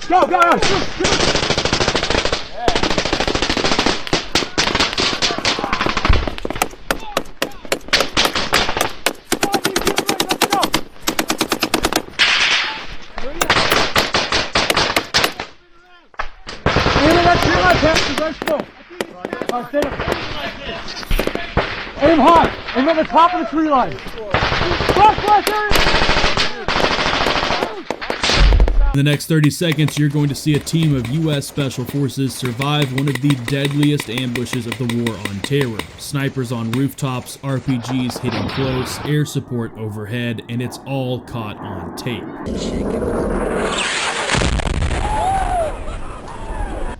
Go, go, go, shoot. Aim high! Aim at the top of the tree line! In the next 30 seconds, you're going to see a team of U.S. Special Forces survive one of the deadliest ambushes of the War on Terror. Snipers on rooftops, RPGs hitting close, air support overhead, and it's all caught on tape.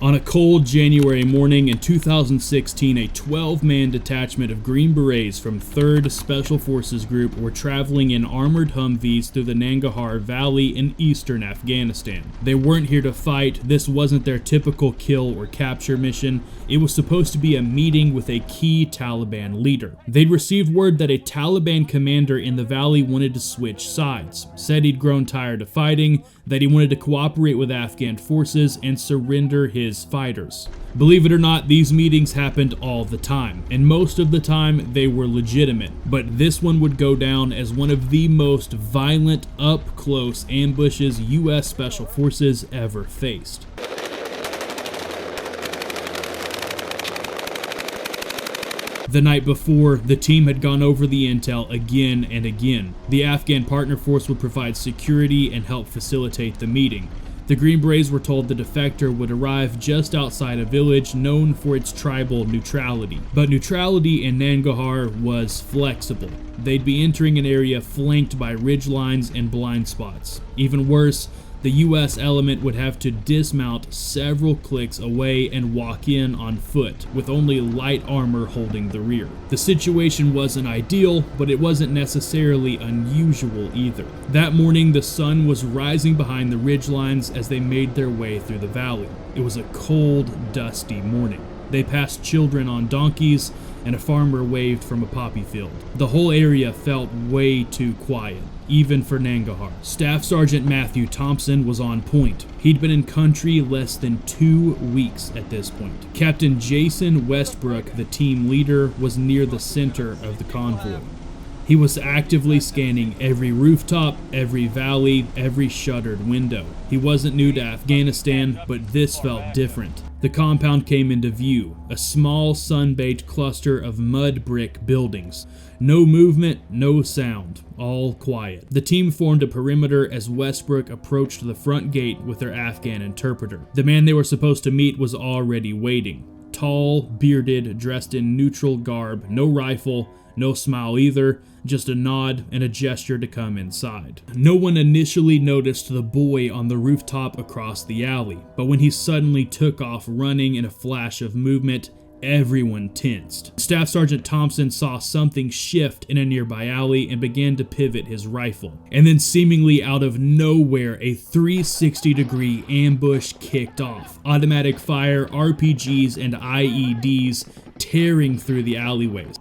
On a cold January morning in 2016, a 12-man detachment of Green Berets from 3rd Special Forces Group were traveling in armored Humvees through the Nangarhar Valley in eastern Afghanistan. They weren't here to fight. This wasn't their typical kill or capture mission. It was supposed to be a meeting with a key Taliban leader. They'd received word that a Taliban commander in the valley wanted to switch sides, said he'd grown tired of fighting, that he wanted to cooperate with Afghan forces and surrender his fighters. Believe it or not, these meetings happened all the time, and most of the time they were legitimate, but this one would go down as one of the most violent, up-close ambushes U.S. Special Forces ever faced. The night before, the team had gone over the intel again and again. The Afghan partner force would provide security and help facilitate the meeting. The Green Berets were told the defector would arrive just outside a village known for its tribal neutrality. But neutrality in Nangarhar was flexible. They'd be entering an area flanked by ridgelines and blind spots. Even worse, the U.S. element would have to dismount several clicks away and walk in on foot, with only light armor holding the rear. The situation wasn't ideal, but it wasn't necessarily unusual either. That morning, the sun was rising behind the ridgelines as they made their way through the valley. It was a cold, dusty morning. They passed children on donkeys, and a farmer waved from a poppy field. The whole area felt way too quiet, even for Nangarhar. Staff Sergeant Matthew Thompson was on point. He'd been in country less than 2 weeks at this point. Captain Jason Westbrook, the team leader, was near the center of the convoy. He was actively scanning every rooftop, every valley, every shuttered window. He wasn't new to Afghanistan, but this felt different. The compound came into view, a small sun-baked cluster of mud brick buildings. No movement, no sound, all quiet. The team formed a perimeter as Westbrook approached the front gate with their Afghan interpreter. The man they were supposed to meet was already waiting. Tall, bearded, dressed in neutral garb, no rifle, no smile either, just a nod and a gesture to come inside. No one initially noticed the boy on the rooftop across the alley, but when he suddenly took off running in a flash of movement, everyone tensed. Staff Sergeant Thompson saw something shift in a nearby alley and began to pivot his rifle. And then seemingly out of nowhere, a 360-degree ambush kicked off. Automatic fire, RPGs, and IEDs tearing through the alleyways.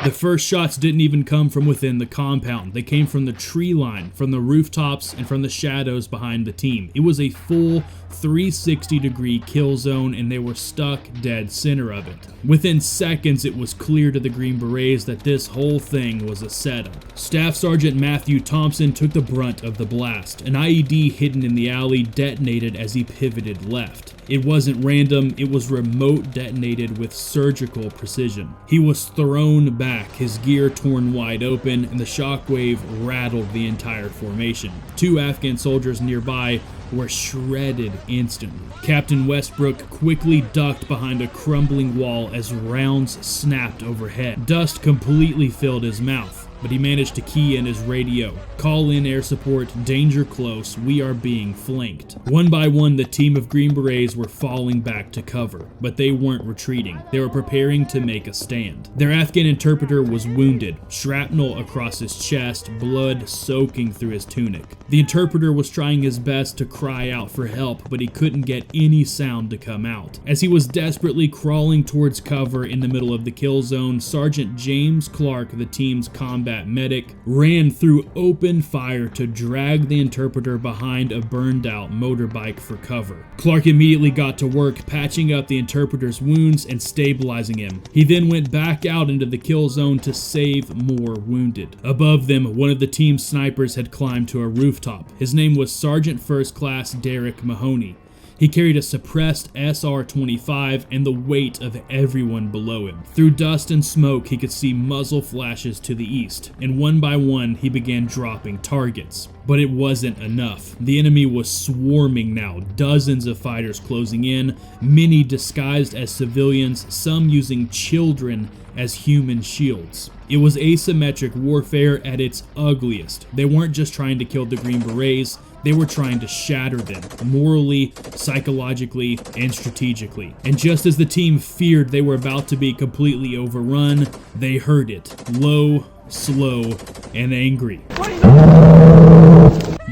The first shots didn't even come from within the compound. They came from the tree line, from the rooftops, and from the shadows behind the team. It was a full 360-degree kill zone, and they were stuck dead center of it. Within seconds, it was clear to the Green Berets that this whole thing was a setup. Staff Sergeant Matthew Thompson took the brunt of the blast. An IED hidden in the alley detonated as he pivoted left. It wasn't random, it was remote detonated with surgical precision. He was thrown back, his gear torn wide open, and the shockwave rattled the entire formation. 2 Afghan soldiers nearby were shredded instantly. Captain Westbrook quickly ducked behind a crumbling wall as rounds snapped overhead. Dust completely filled his mouth. but he managed to key in his radio. Call in air support, danger close, we are being flanked. One by one, the team of Green Berets were falling back to cover, but they weren't retreating. They were preparing to make a stand. Their Afghan interpreter was wounded, shrapnel across his chest, blood soaking through his tunic. The interpreter was trying his best to cry out for help, but he couldn't get any sound to come out. As he was desperately crawling towards cover in the middle of the kill zone, Sergeant James Clark, the team's combat medic, ran through open fire to drag the interpreter behind a burned out motorbike for cover. Clark immediately got to work patching up the interpreter's wounds and stabilizing him. He then went back out into the kill zone to save more wounded. Above them, one of the team's snipers had climbed to a rooftop. His name was Sergeant First Class Derek Mahoney. He carried a suppressed SR-25 and the weight of everyone below him. Through dust and smoke, he could see muzzle flashes to the east, and one by one, he began dropping targets. But it wasn't enough. The enemy was swarming now, dozens of fighters closing in, many disguised as civilians, some using children as human shields. It was asymmetric warfare at its ugliest. They weren't just trying to kill the Green Berets, they were trying to shatter them, morally, psychologically, and strategically. And just as the team feared they were about to be completely overrun, they heard it, low, slow, and angry.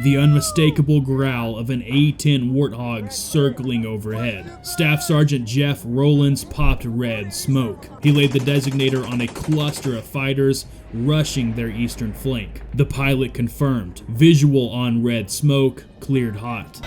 The unmistakable growl of an A-10 Warthog circling overhead. Staff Sergeant Jeff Rowlands popped red smoke. He laid the designator on a cluster of fighters rushing their eastern flank. The pilot confirmed. Visual on red smoke, cleared hot.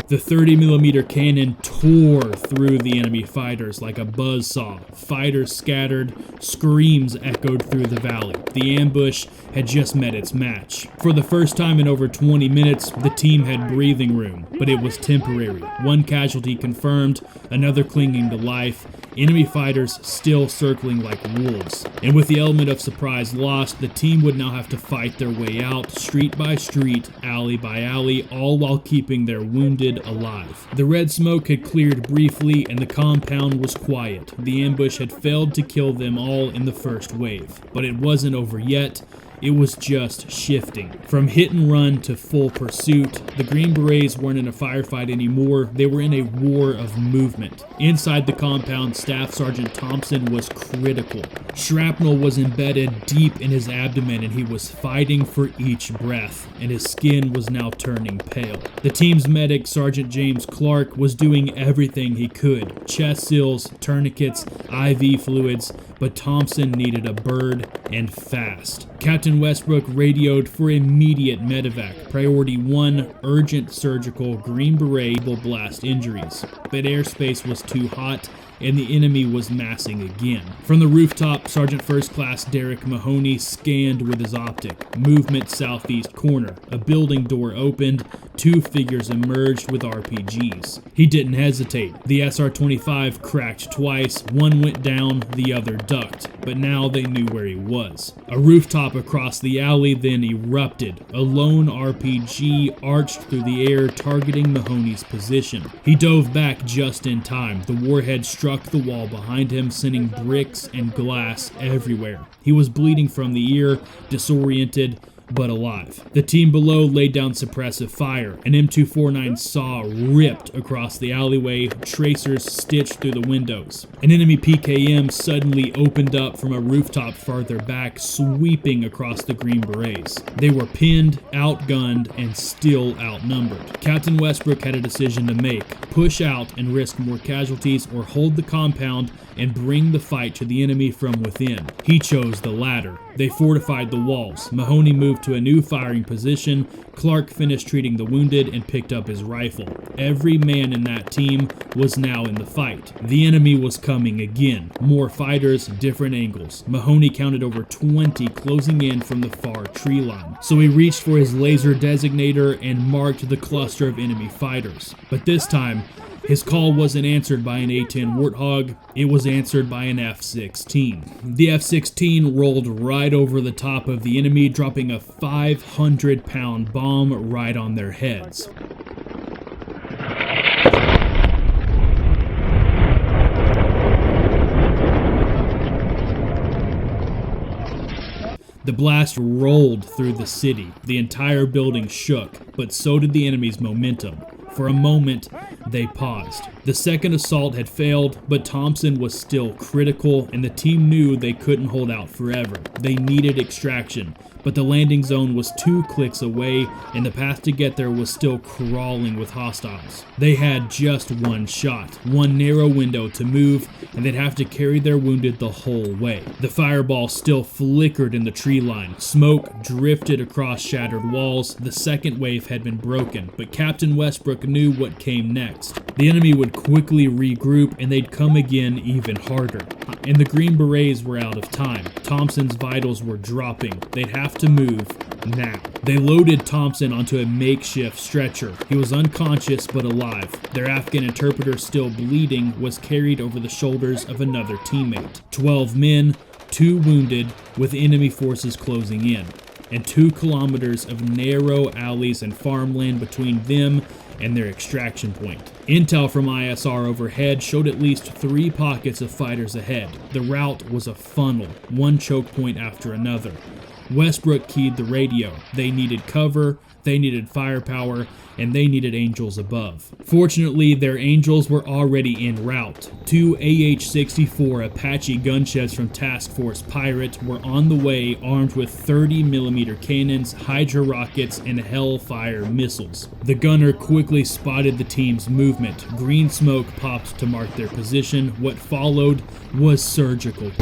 The 30mm cannon tore through the enemy fighters like a buzzsaw. Fighters scattered, screams echoed through the valley. The ambush had just met its match. For the first time in over 20 minutes, the team had breathing room, but it was temporary. One casualty confirmed, another clinging to life, enemy fighters still circling like wolves. And with the element of surprise lost, the team would now have to fight their way out, street by street, alley by alley, all while keeping their wounded alive. The red smoke had cleared briefly and the compound was quiet. The ambush had failed to kill them all in the first wave. But it wasn't over yet. It was just shifting. From hit and run to full pursuit, the Green Berets weren't in a firefight anymore, they were in a war of movement. Inside the compound, Staff Sergeant Thompson was critical. Shrapnel was embedded deep in his abdomen and he was fighting for each breath, and his skin was now turning pale. The team's medic, Sergeant James Clark, was doing everything he could. Chest seals, tourniquets, IV fluids, but Thompson needed a bird, and fast. Captain Westbrook radioed for immediate medevac. Priority 1, urgent surgical Green Beret blast injuries. But airspace was too hot, and the enemy was massing again. From the rooftop, Sergeant First Class Derek Mahoney scanned with his optic. Movement southeast corner. A building door opened. 2 figures emerged with RPGs. He didn't hesitate. The SR-25 cracked twice. One went down, the other ducked. But now they knew where he was. A rooftop across the alley then erupted. A lone RPG arched through the air, targeting Mahoney's position. He dove back just in time. The warhead struck the wall behind him, sending bricks and glass everywhere. He was bleeding from the ear, disoriented, but alive. The team below laid down suppressive fire. An M240B saw ripped across the alleyway, tracers stitched through the windows. An enemy PKM suddenly opened up from a rooftop farther back, sweeping across the Green Berets. They were pinned, outgunned, and still outnumbered. Captain Westbrook had a decision to make: push out and risk more casualties, or hold the compound and bring the fight to the enemy from within. He chose the latter. They fortified the walls. Mahoney moved to a new firing position. Clark finished treating the wounded and picked up his rifle. Every man in that team was now in the fight. The enemy was coming again. More fighters, different angles. Mahoney counted over 20 closing in from the far tree line. So he reached for his laser designator and marked the cluster of enemy fighters. But this time, his call wasn't answered by an A-10 Warthog, it was answered by an F-16. The F-16 rolled right over the top of the enemy, dropping a 500-pound bomb right on their heads. The blast rolled through the city. The entire building shook, but so did the enemy's momentum. For a moment, they paused. The second assault had failed, but Thompson was still critical, and the team knew they couldn't hold out forever. They needed extraction, but the landing zone was 2 clicks away, and the path to get there was still crawling with hostiles. They had just one shot, one narrow window to move, and they'd have to carry their wounded the whole way. The fireball still flickered in the tree line. Smoke drifted across shattered walls. The second wave had been broken, but Captain Westbrook knew what came next. The enemy would quickly regroup, and they'd come again even harder. And the Green Berets were out of time. Thompson's vitals were dropping. They'd have to move now. They loaded Thompson onto a makeshift stretcher. He was unconscious but alive. Their Afghan interpreter, still bleeding, was carried over the shoulders of another teammate. 12 men, 2 wounded, with enemy forces closing in, and 2 kilometers of narrow alleys and farmland between them and their extraction point. Intel from ISR overhead showed at least 3 pockets of fighters ahead. The route was a funnel, one choke point after another. Westbrook keyed the radio. They needed cover, they needed firepower, and they needed angels above. Fortunately, their angels were already en route. 2 AH-64 Apache gunsheds from Task Force Pirate were on the way, armed with 30mm cannons, Hydra rockets, and Hellfire missiles. The gunner quickly spotted the team's movement. Green smoke popped to mark their position. What followed was surgical.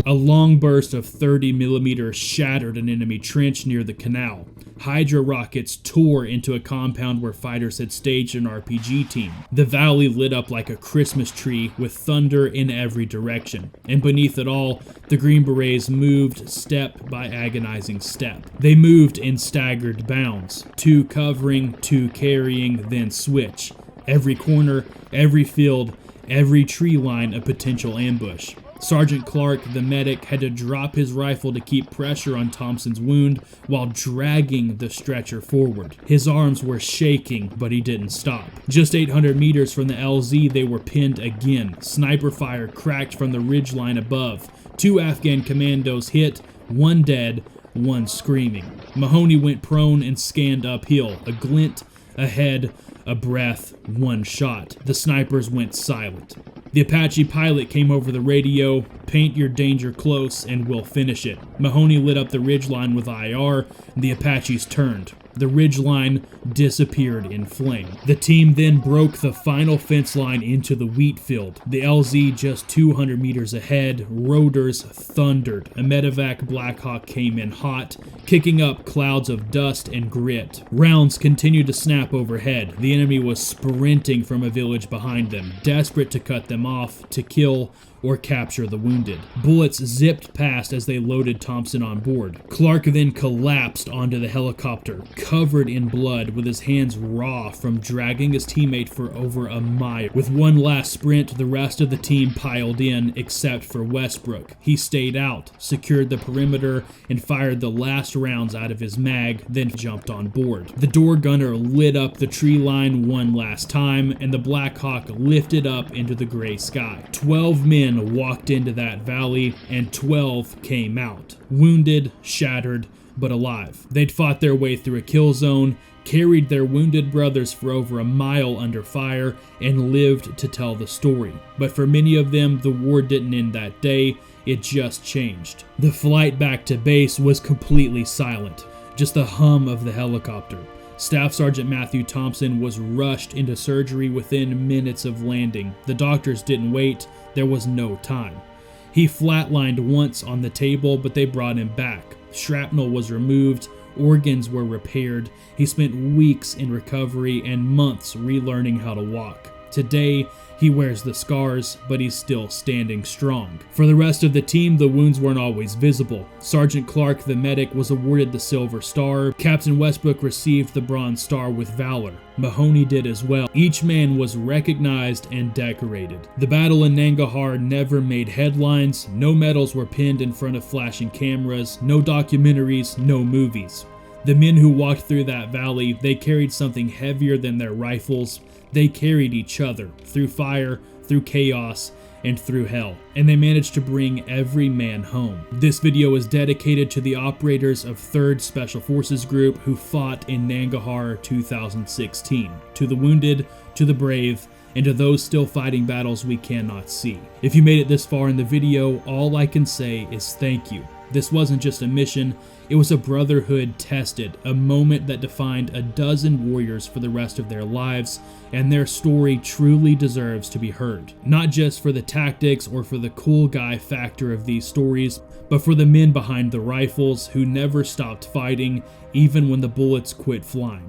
A long burst of 30mm shattered an enemy trench near the canal. Hydra rockets tore into a compound where fighters had staged an RPG team. The valley lit up like a Christmas tree with thunder in every direction. And beneath it all, the Green Berets moved step by agonizing step. They moved in staggered bounds, 2 covering, 2 carrying, then switch. Every corner, every field, every tree line a potential ambush. Sergeant Clark, the medic, had to drop his rifle to keep pressure on Thompson's wound while dragging the stretcher forward. His arms were shaking, but he didn't stop. Just 800 meters from the LZ, they were pinned again. Sniper fire cracked from the ridgeline above. 2 Afghan commandos hit, 1 dead, 1 screaming. Mahoney went prone and scanned uphill. A glint, a head, a breath, 1 shot. The snipers went silent. The Apache pilot came over the radio, "Paint your danger close and we'll finish it." Mahoney lit up the ridgeline with IR, and the Apaches turned. The ridgeline disappeared in flame. The team then broke the final fence line into the wheat field. The LZ just 200 meters ahead. Rotors thundered. A medevac Blackhawk came in hot, kicking up clouds of dust and grit. Rounds continued to snap overhead. The enemy was sprinting from a village behind them, desperate to cut them off, to kill or capture the wounded. Bullets zipped past as they loaded Thompson on board. Clark then collapsed onto the helicopter, covered in blood, with his hands raw from dragging his teammate for over a mile. With one last sprint, the rest of the team piled in, except for Westbrook. He stayed out, secured the perimeter, and fired the last rounds out of his mag, then jumped on board. The door gunner lit up the tree line one last time, and the Black Hawk lifted up into the gray sky. 12 men walked into that valley, and 12 came out. Wounded, shattered, but alive. They'd fought their way through a kill zone, carried their wounded brothers for over a mile under fire, and lived to tell the story. But for many of them, the war didn't end that day, it just changed. The flight back to base was completely silent, just the hum of the helicopter. Staff Sergeant Matthew Thompson was rushed into surgery within minutes of landing. The doctors didn't wait, there was no time. He flatlined once on the table, but they brought him back. Shrapnel was removed, organs were repaired. He spent weeks in recovery and months relearning how to walk. Today, he wears the scars, but he's still standing strong. For the rest of the team, the wounds weren't always visible. Sergeant Clark, the medic, was awarded the Silver Star. Captain Westbrook received the Bronze Star with Valor. Mahoney did as well. Each man was recognized and decorated. The battle in Nangarhar never made headlines. No medals were pinned in front of flashing cameras. No documentaries, no movies. The men who walked through that valley, they carried something heavier than their rifles. They carried each other through fire, through chaos, and through hell, and they managed to bring every man home. This video is dedicated to the operators of 3rd Special Forces Group who fought in Nangarhar 2016, to the wounded, to the brave, and to those still fighting battles we cannot see. If you made it this far in the video, all I can say is thank you. This wasn't just a mission, it was a brotherhood tested, a moment that defined a dozen warriors for the rest of their lives, and their story truly deserves to be heard. Not just for the tactics or for the cool guy factor of these stories, but for the men behind the rifles who never stopped fighting, even when the bullets quit flying.